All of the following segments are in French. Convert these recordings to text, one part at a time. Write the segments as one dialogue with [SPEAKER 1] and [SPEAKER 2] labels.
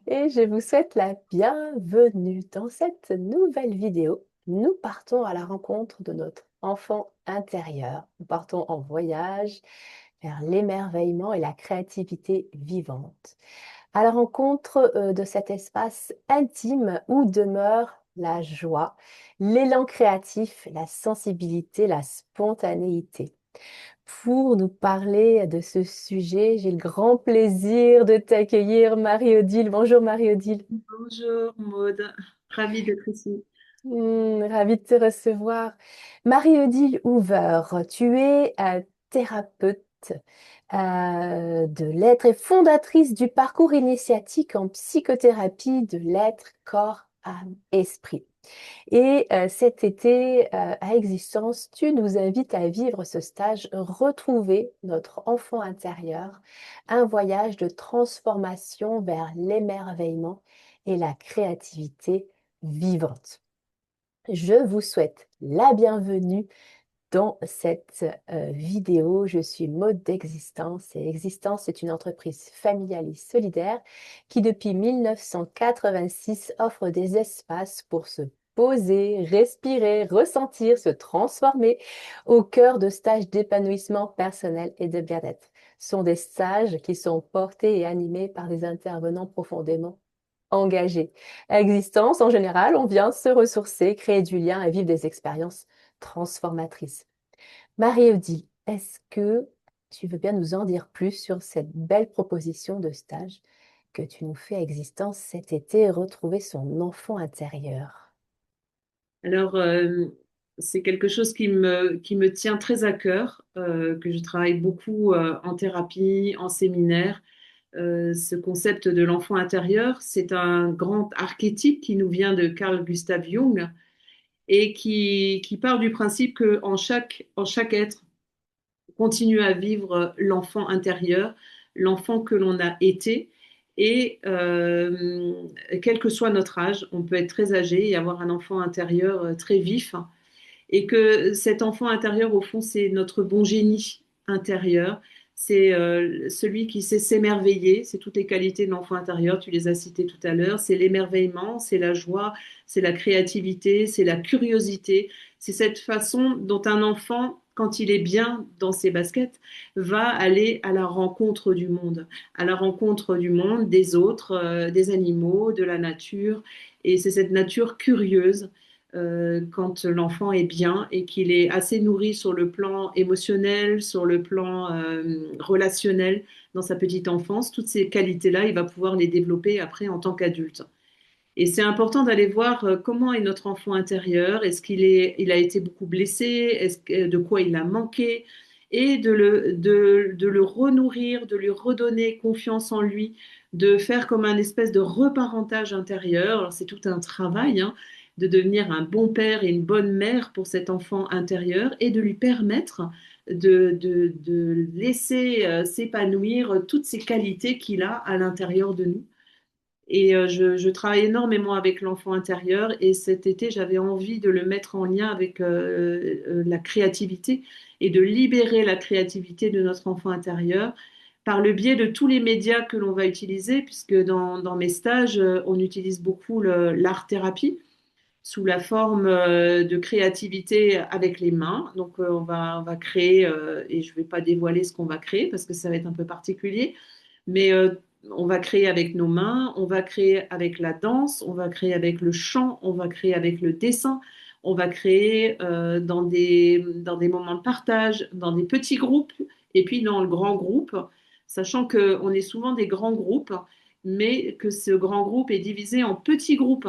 [SPEAKER 1] Et je vous souhaite la bienvenue dans cette nouvelle vidéo. Nous partons à la rencontre de notre enfant intérieur. Nous partons en voyage vers l'émerveillement et la créativité vivante. À la rencontre de cet espace intime où demeure la joie, l'élan créatif, la sensibilité, la spontanéité. Pour nous parler de ce sujet, j'ai le grand plaisir de t'accueillir, Marie-Odile. Bonjour Marie-Odile.
[SPEAKER 2] Bonjour Maud, ravie d'être ici.
[SPEAKER 1] Ravie de te recevoir. Marie-Odile Hoover, tu es thérapeute de l'être et fondatrice du parcours initiatique en psychothérapie de l'être, corps, âme, esprit. Et cet été, à Existence, tu nous invites à vivre ce stage, retrouver notre enfant intérieur, un voyage de transformation vers l'émerveillement et la créativité vivante. Je vous souhaite la bienvenue dans cette vidéo. Je suis Maud d'Existence et Existence est une entreprise familiale et solidaire qui depuis 1986 offre des espaces pour se poser, respirer, ressentir, se transformer au cœur de stages d'épanouissement personnel et de bien-être. Ce sont des stages qui sont portés et animés par des intervenants profondément engagés. À Existence, en général, on vient se ressourcer, créer du lien et vivre des expériences transformatrices. Marie-Odile, est-ce que tu veux bien nous en dire plus sur cette belle proposition de stage que tu nous fais à Existence cet été, retrouver son enfant intérieur?
[SPEAKER 2] Alors, c'est quelque chose qui me tient très à cœur, que je travaille beaucoup en thérapie, en séminaire. Ce concept de l'enfant intérieur, c'est un grand archétype qui nous vient de Carl Gustav Jung et qui part du principe que en chaque être continue à vivre l'enfant intérieur, l'enfant que l'on a été. Et quel que soit notre âge, on peut être très âgé et avoir un enfant intérieur très vif. Et que cet enfant intérieur, au fond, c'est notre bon génie intérieur. C'est celui qui sait s'émerveiller. C'est toutes les qualités de l'enfant intérieur, tu les as citées tout à l'heure. C'est l'émerveillement, c'est la joie, c'est la créativité, c'est la curiosité. C'est cette façon dont un enfant, quand il est bien dans ses baskets, va aller à la rencontre du monde, des autres, des animaux, de la nature. Et c'est cette nature curieuse quand l'enfant est bien et qu'il est assez nourri sur le plan émotionnel, sur le plan relationnel dans sa petite enfance, toutes ces qualités-là, il va pouvoir les développer après en tant qu'adulte. Et c'est important d'aller voir comment est notre enfant intérieur, il a été beaucoup blessé, de quoi il a manqué, et de le renourrir, de lui redonner confiance en lui, de faire comme un espèce de reparentage intérieur. Alors c'est tout un travail, hein, de devenir un bon père et une bonne mère pour cet enfant intérieur et de lui permettre de laisser s'épanouir toutes ces qualités qu'il a à l'intérieur de nous. Et je travaille énormément avec l'enfant intérieur et cet été, j'avais envie de le mettre en lien avec la créativité et de libérer la créativité de notre enfant intérieur par le biais de tous les médias que l'on va utiliser, puisque dans mes stages, on utilise beaucoup l'art-thérapie sous la forme de créativité avec les mains. Donc, on va créer, et je ne vais pas dévoiler ce qu'on va créer parce que ça va être un peu particulier, mais on va créer avec nos mains, on va créer avec la danse, on va créer avec le chant, on va créer avec le dessin, on va créer dans des moments de partage, dans des petits groupes et puis dans le grand groupe, sachant qu'on est souvent des grands groupes, mais que ce grand groupe est divisé en petits groupes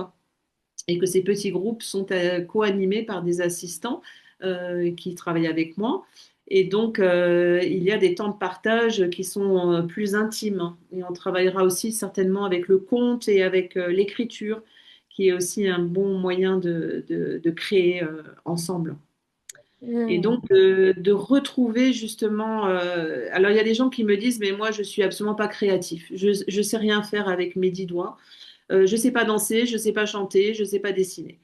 [SPEAKER 2] et que ces petits groupes sont co-animés par des assistants qui travaillent avec moi. Et donc, il y a des temps de partage qui sont plus intimes. Et on travaillera aussi certainement avec le conte et avec l'écriture, qui est aussi un bon moyen de créer ensemble. Et donc,
[SPEAKER 1] Hmm.
[SPEAKER 2] de retrouver justement... alors, il y a des gens qui me disent, mais moi, je suis absolument pas créatif. Je sais rien faire avec mes 10 doigts. Je sais pas danser, je sais pas chanter, je sais pas dessiner.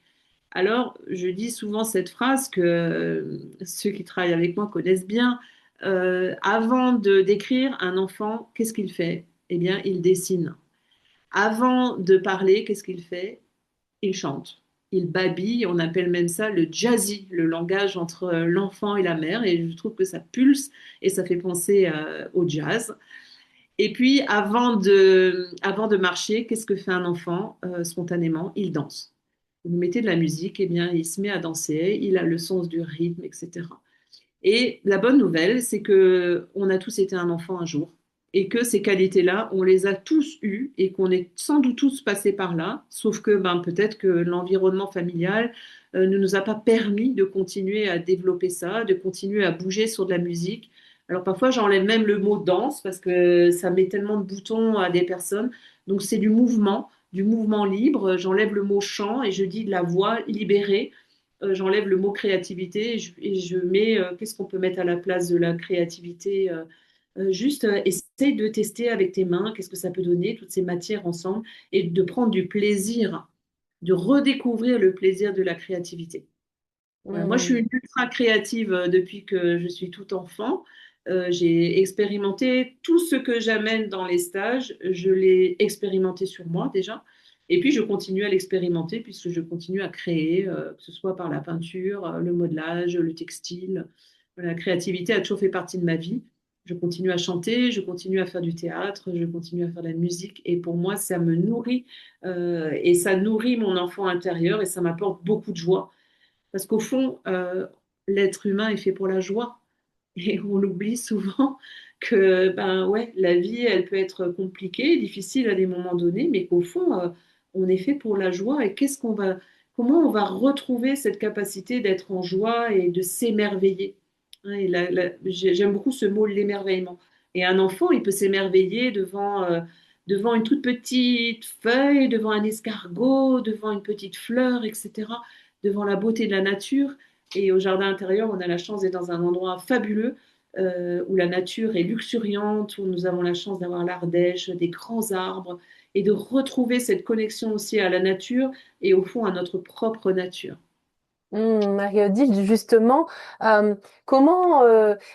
[SPEAKER 2] Alors, je dis souvent cette phrase que ceux qui travaillent avec moi connaissent bien. Avant de d'écrire, un enfant, qu'est-ce qu'il fait? Eh bien, il dessine. Avant de parler, qu'est-ce qu'il fait? Il chante. Il babille, on appelle même ça le jazzy, le langage entre l'enfant et la mère, et je trouve que ça pulse et ça fait penser au jazz. Et puis, avant de marcher, qu'est-ce que fait un enfant spontanément? Il danse. Vous mettez de la musique, eh bien, il se met à danser, il a le sens du rythme, etc. Et la bonne nouvelle, c'est que on a tous été un enfant un jour et que ces qualités-là, on les a tous eues et qu'on est sans doute tous passés par là, sauf que ben, peut-être que l'environnement familial ne nous a pas permis de continuer à développer ça, de continuer à bouger sur de la musique. Alors parfois, j'enlève même le mot danse parce que ça met tellement de boutons à des personnes. Donc c'est du mouvement libre. J'enlève le mot chant et je dis de la voix libérée. J'enlève le mot créativité et je mets qu'est-ce qu'on peut mettre à la place de la créativité. Juste essaye de tester avec tes mains qu'est-ce que ça peut donner, toutes ces matières ensemble, et de prendre du plaisir, de redécouvrir le plaisir de la créativité. Voilà, moi, je suis
[SPEAKER 1] Hmm.
[SPEAKER 2] une ultra créative depuis que je suis tout enfant. J'ai expérimenté tout ce que j'amène dans les stages, je l'ai expérimenté sur moi déjà. Et puis, je continue à l'expérimenter puisque je continue à créer, que ce soit par la peinture, le modelage, le textile. Voilà, la créativité a toujours fait partie de ma vie. Je continue à chanter, je continue à faire du théâtre, je continue à faire de la musique. Et pour moi, ça me nourrit et ça nourrit mon enfant intérieur et ça m'apporte beaucoup de joie. Parce qu'au fond, l'être humain est fait pour la joie. Et on oublie souvent que ben ouais, la vie, elle peut être compliquée, difficile à des moments donnés, mais qu'au fond, on est fait pour la joie. Et comment on va retrouver cette capacité d'être en joie et de s'émerveiller? Hein, et j'aime beaucoup ce mot, l'émerveillement. Et un enfant, il peut s'émerveiller devant une toute petite feuille, devant un escargot, devant une petite fleur, etc., devant la beauté de la nature. Et au jardin intérieur, on a la chance d'être dans un endroit fabuleux où la nature est luxuriante, où nous avons la chance d'avoir l'Ardèche, des grands arbres, et de retrouver cette connexion aussi à la nature et au fond à notre propre nature.
[SPEAKER 1] Marie-Odile, justement, comment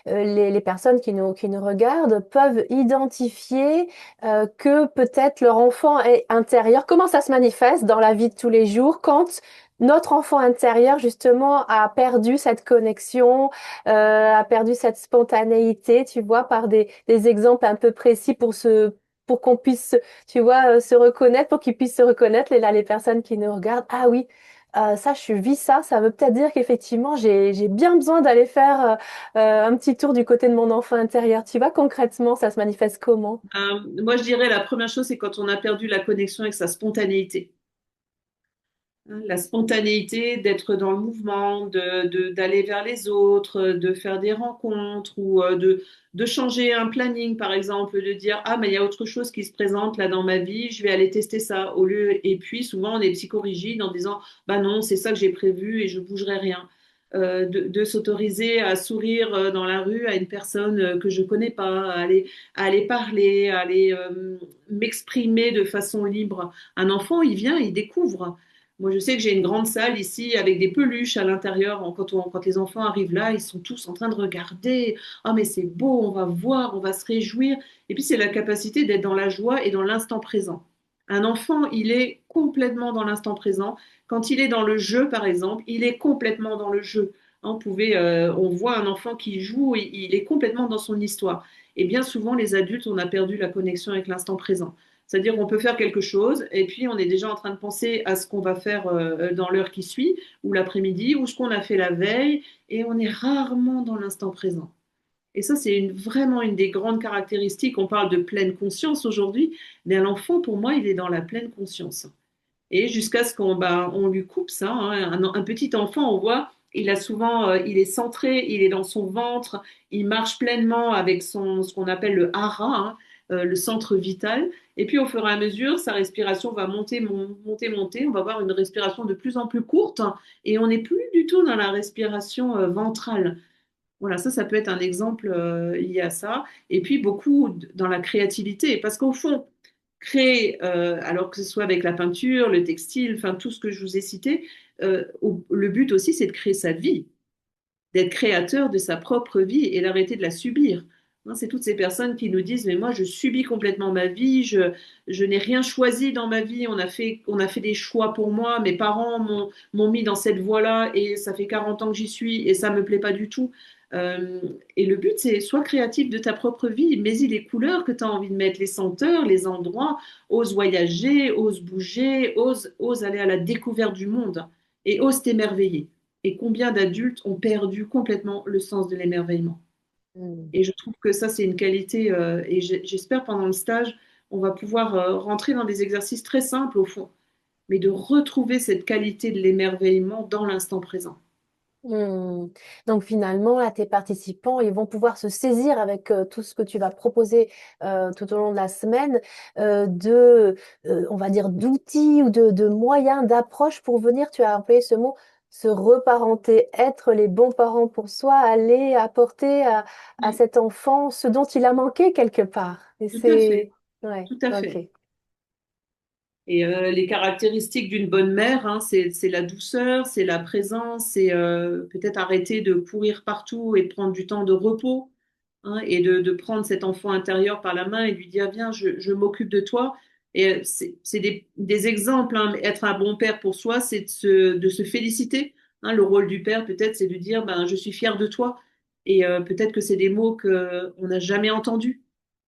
[SPEAKER 1] les personnes qui nous regardent peuvent identifier que peut-être leur enfant est intérieur, comment ça se manifeste dans la vie de tous les jours quand notre enfant intérieur, justement, a perdu cette connexion, a perdu cette spontanéité, tu vois, par des exemples un peu précis pour qu'on puisse, tu vois, se reconnaître, pour qu'ils puissent se reconnaître, là, les personnes qui nous regardent. Ah oui. Ça, je vis ça. Ça veut peut-être dire qu'effectivement, j'ai bien besoin d'aller faire un petit tour du côté de mon enfant intérieur. Tu vois, concrètement, ça se manifeste comment?
[SPEAKER 2] Moi, je dirais la première chose, c'est quand on a perdu la connexion avec sa spontanéité. Hein, la spontanéité d'être dans le mouvement, d'aller vers les autres, de faire des rencontres ou de changer un planning, par exemple, de dire, ah, mais il y a autre chose qui se présente là dans ma vie, je vais aller tester ça au lieu. Et puis, souvent, on est psychorigide en disant, bah non, c'est ça que j'ai prévu et je bougerai rien. De s'autoriser à sourire dans la rue à une personne que je connais pas, à aller parler, à aller m'exprimer de façon libre. Un enfant, il vient, il découvre. Moi, je sais que j'ai une grande salle ici avec des peluches à l'intérieur. Quand les enfants arrivent là, ils sont tous en train de regarder. Ah, mais c'est beau, on va voir, on va se réjouir. Et puis, c'est la capacité d'être dans la joie et dans l'instant présent. Un enfant, il est complètement dans l'instant présent. Quand il est dans le jeu, par exemple, il est complètement dans le jeu. On voit un enfant qui joue et il est complètement dans son histoire. Et bien souvent, les adultes, on a perdu la connexion avec l'instant présent. C'est-à-dire qu'on peut faire quelque chose et puis on est déjà en train de penser à ce qu'on va faire dans l'heure qui suit ou l'après-midi ou ce qu'on a fait la veille et on est rarement dans l'instant présent. Et ça, c'est vraiment une des grandes caractéristiques. On parle de pleine conscience aujourd'hui, mais l'enfant, pour moi, il est dans la pleine conscience. Et jusqu'à ce on lui coupe ça, hein. Un petit enfant, on voit, il est centré, il est dans son ventre, il marche pleinement avec ce qu'on appelle le hara, hein, le centre vital. Et puis, au fur et à mesure, sa respiration va monter. On va avoir une respiration de plus en plus courte et on n'est plus du tout dans la respiration ventrale. Voilà, ça peut être un exemple lié à ça. Et puis beaucoup dans la créativité, parce qu'au fond, créer, alors que ce soit avec la peinture, le textile, enfin tout ce que je vous ai cité, le but aussi, c'est de créer sa vie, d'être créateur de sa propre vie et d'arrêter de la subir. Hein, c'est toutes ces personnes qui nous disent, mais moi, je subis complètement ma vie, je n'ai rien choisi dans ma vie, on a fait des choix pour moi, mes parents m'ont mis dans cette voie-là et ça fait 40 ans que j'y suis et ça me plaît pas du tout. Euh, et le but, c'est sois créatif de ta propre vie, mets-y les couleurs que tu as envie de mettre, les senteurs, les endroits, ose voyager, ose bouger, ose aller à la découverte du monde et ose t'émerveiller. Et combien d'adultes ont perdu complètement le sens de l'émerveillement?
[SPEAKER 1] Mm.
[SPEAKER 2] Et je trouve que ça, c'est une qualité, et j'espère pendant le stage, on va pouvoir rentrer dans des exercices très simples au fond, mais de retrouver cette qualité de l'émerveillement dans l'instant présent.
[SPEAKER 1] Hmm. Donc finalement, là, tes participants, ils vont pouvoir se saisir avec tout ce que tu vas proposer tout au long de la semaine on va dire, d'outils ou de moyens d'approche pour venir, tu as employé ce mot, se reparenter, être les bons parents pour soi, aller apporter à
[SPEAKER 2] Oui,
[SPEAKER 1] cet enfant ce dont il a manqué quelque part. Et
[SPEAKER 2] tout à fait,
[SPEAKER 1] c'est... Ouais,
[SPEAKER 2] tout à
[SPEAKER 1] ok.
[SPEAKER 2] fait. Et les caractéristiques d'une bonne mère, hein, c'est la douceur, c'est la présence, c'est peut-être arrêter de courir partout et de prendre du temps de repos, hein, et de prendre cet enfant intérieur par la main et lui dire, viens, je m'occupe de toi. Et c'est des exemples, hein, mais être un bon père pour soi, c'est de se féliciter. Hein. Le rôle du père, peut-être, c'est de dire, ben, je suis fier de toi. Et peut-être que c'est des mots qu'on n'a jamais entendus.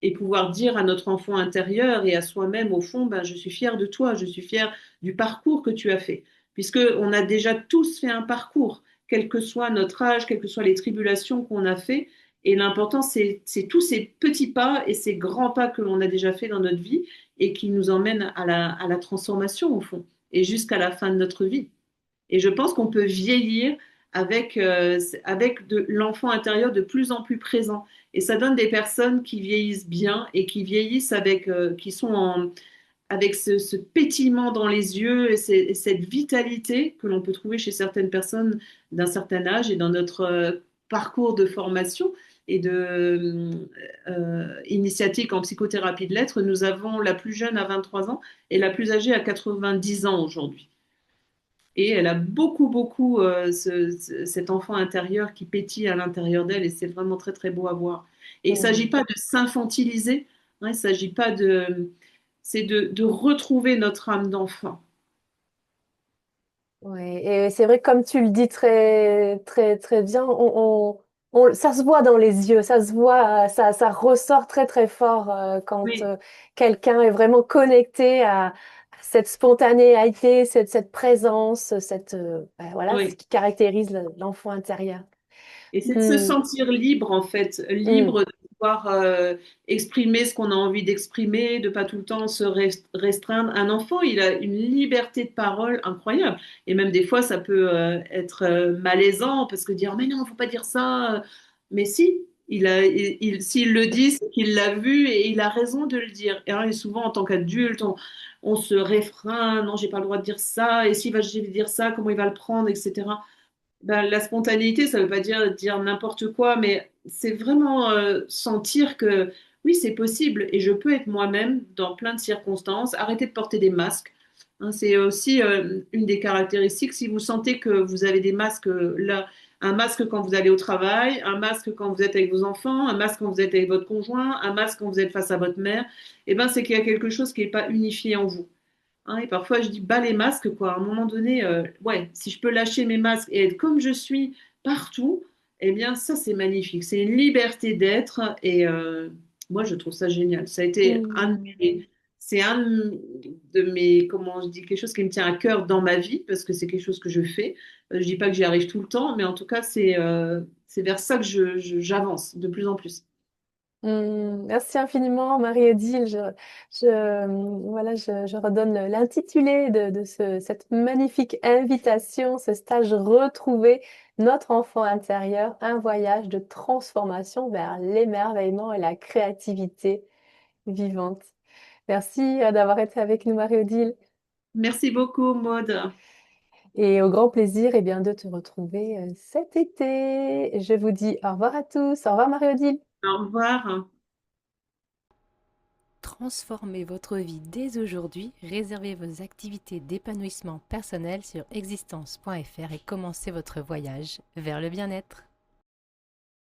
[SPEAKER 2] Et pouvoir dire à notre enfant intérieur et à soi-même, au fond, ben, je suis fier de toi, je suis fier du parcours que tu as fait. Puisqu'on a déjà tous fait un parcours, quel que soit notre âge, quelles que soient les tribulations qu'on a fait. Et l'important, c'est tous ces petits pas et ces grands pas que l'on a déjà fait dans notre vie et qui nous emmènent à la transformation, au fond, et jusqu'à la fin de notre vie. Et je pense qu'on peut vieillir avec de l'enfant intérieur de plus en plus présent. Et ça donne des personnes qui vieillissent bien et qui vieillissent qui sont avec ce pétillement dans les yeux et cette vitalité que l'on peut trouver chez certaines personnes d'un certain âge et dans notre parcours de formation et de initiatique en psychothérapie de l'être. Nous avons la plus jeune à 23 ans et la plus âgée à 90 ans aujourd'hui. Et elle a beaucoup, cet enfant intérieur qui pétille à l'intérieur d'elle et c'est vraiment très, très beau à voir. Et il ne s'agit
[SPEAKER 1] Hmm.
[SPEAKER 2] pas de s'infantiliser, hein, il ne s'agit pas de... C'est de retrouver notre âme d'enfant.
[SPEAKER 1] Ouais, et c'est vrai, comme tu le dis très, très, très bien, ça se voit dans les yeux, ça se voit, ça ressort très, très fort quand
[SPEAKER 2] Oui,
[SPEAKER 1] quelqu'un est vraiment connecté à cette spontanéité, cette présence, voilà, ce
[SPEAKER 2] oui.
[SPEAKER 1] qui caractérise l'enfant intérieur.
[SPEAKER 2] Et c'est de se
[SPEAKER 1] Hmm,
[SPEAKER 2] sentir libre, en fait,
[SPEAKER 1] hmm,
[SPEAKER 2] libre de pouvoir exprimer ce qu'on a envie d'exprimer, de pas tout le temps se restreindre. Un enfant, il a une liberté de parole incroyable. Et même des fois, ça peut être malaisant parce que dire, mais non, faut pas dire ça. Mais si, s'il le dit, c'est qu'il l'a vu et il a raison de le dire. Et souvent, en tant qu'adulte, on se réfrène, non, j'ai pas le droit de dire ça. Et s'il va dire ça, comment il va le prendre, etc. Ben, la spontanéité, ça ne veut pas dire n'importe quoi, mais c'est vraiment sentir que oui, c'est possible et je peux être moi-même dans plein de circonstances. Arrêtez de porter des masques. Hein, c'est aussi une des caractéristiques. Si vous sentez que vous avez des masques là, un masque quand vous allez au travail, un masque quand vous êtes avec vos enfants, un masque quand vous êtes avec votre conjoint, un masque quand vous êtes face à votre mère, eh ben, c'est qu'il y a quelque chose qui n'est pas unifié en vous. Hein, et parfois, je dis, bas les masques, quoi. À un moment donné, ouais, si je peux lâcher mes masques et être comme je suis partout, eh bien, ça, c'est magnifique. C'est une liberté d'être et moi, je trouve ça génial. Ça a été
[SPEAKER 1] hmm.
[SPEAKER 2] c'est un de mes, comment je dis, quelque chose qui me tient à cœur dans ma vie parce que c'est quelque chose que je fais. Je dis pas que j'y arrive tout le temps, mais en tout cas, c'est vers ça que j'avance de plus en plus.
[SPEAKER 1] Merci infiniment, Marie-Odile. Voilà, je redonne l'intitulé de cette magnifique invitation, ce stage Retrouver notre enfant intérieur, un voyage de transformation vers l'émerveillement et la créativité vivante. Merci d'avoir été avec nous, Marie-Odile,
[SPEAKER 2] Merci beaucoup, Maud.
[SPEAKER 1] et au grand plaisir de te retrouver cet été. Je vous dis au revoir à tous. Au revoir, Marie-Odile.
[SPEAKER 2] Au revoir.
[SPEAKER 3] Transformez votre vie dès aujourd'hui, réservez vos activités d'épanouissement personnel sur existence.fr et commencez votre voyage vers le bien-être.